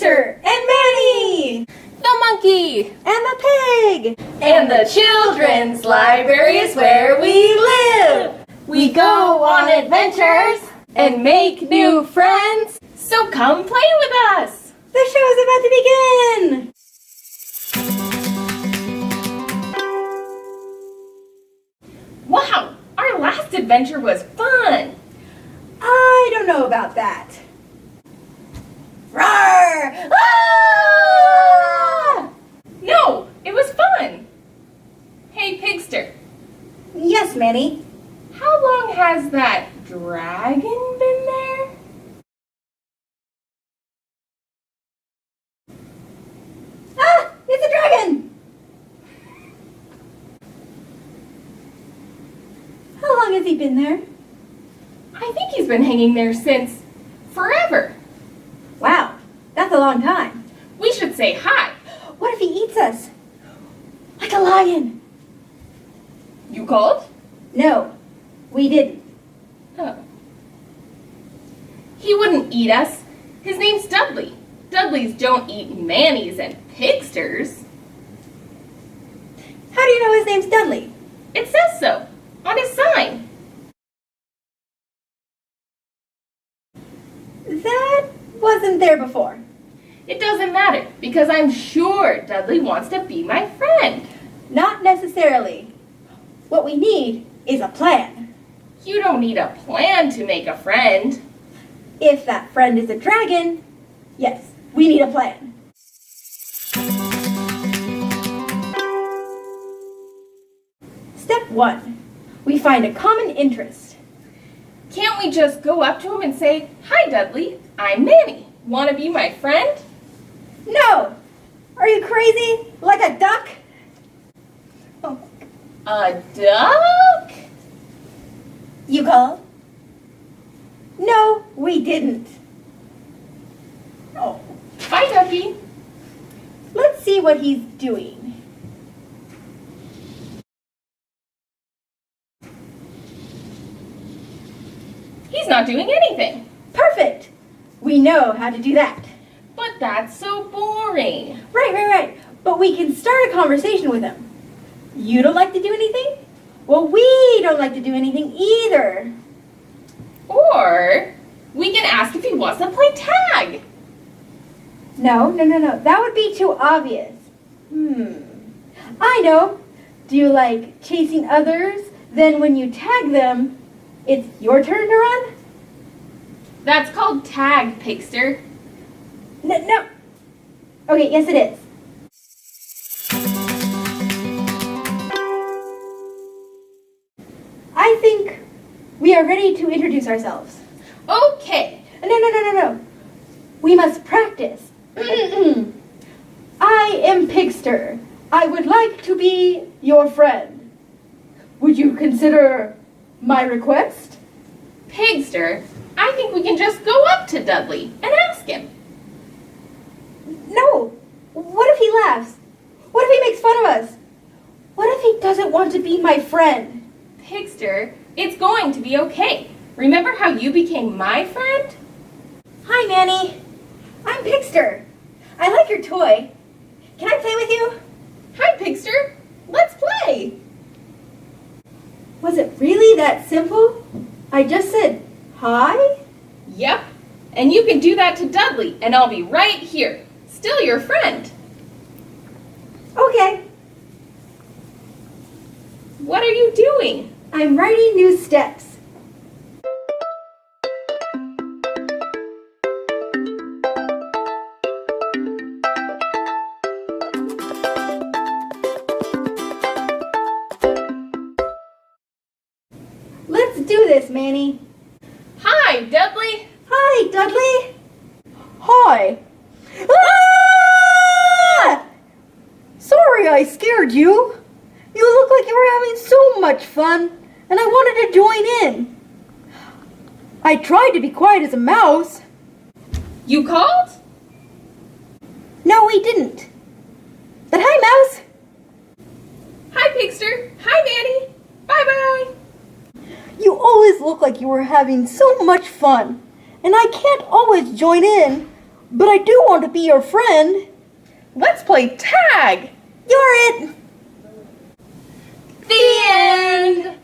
Pigster and Mannie! The monkey! And the pig! And the children's library is where we live! We go on adventures and make new friends, so come play with us! The show is about to begin! Wow! Our last adventure was fun! I don't know about that. Roar! Ah! No, it was fun! Hey, Pigster. Yes, Mannie. How long has that dragon been there? Ah! It's a dragon! How long has he been there? I think he's been hanging there since forever. Wow, that's a long time. We should say hi. What if he eats us? Like a lion. You called? No, we didn't. Oh. He wouldn't eat us. His name's Dudley. Dudleys don't eat Mannies and Pigsters. How do you know his name's Dudley? It says so on his sign. That wasn't there before. It doesn't matter because I'm sure Dudley wants to be my friend. Not necessarily. What we need is a plan. You don't need a plan to make a friend. If that friend is a dragon, yes, we need a plan. Step 1. We find a common interest. Can't we just go up to him and say, "Hi, Dudley, I'm Mannie. Want to be my friend?" No! Are you crazy? Like a duck? A duck? You called? No, we didn't. Oh, bye, Ducky. Let's see what he's doing. He's not doing anything. Perfect! We know how to do that. But that's so boring. Right. But we can start a conversation with him. You don't like to do anything? Well, we don't like to do anything either. Or we can ask if he wants to play tag. No. That would be too obvious. I know. Do you like chasing others? Then when you tag them, it's your turn to run? That's called tag, Pigster. No. Okay, yes it is. I think we are ready to introduce ourselves. Okay. No. We must practice. I am Pigster. I would like to be your friend. Would you consider my request? Pigster, I think we can just go up to Dudley and ask him. No. What if he laughs? What if he makes fun of us? What if he doesn't want to be my friend? Pigster, it's going to be okay. Remember how you became my friend? Hi, Mannie. I'm Pigster. I like your toy. Can I play with you? Hi, Pigster. Let's play. Was it really that simple? I just said, hi? Yep. And you can do that to Dudley, and I'll be right here. Still your friend. Okay. What are you doing? I'm writing new steps. Let's do this, Mannie. Hi, Dudley. Hi, Dudley. Hi. Ah! Sorry I scared you. You look like you were having so much fun, and I wanted to join in. I tried to be quiet as a mouse. You called? No, we didn't. But hi, mouse. Hi, Pigster. Hi, Mannie. Bye-bye. You always look like you were having so much fun, and I can't always join in, But I do want to be your friend. Let's play tag! You're it! The end!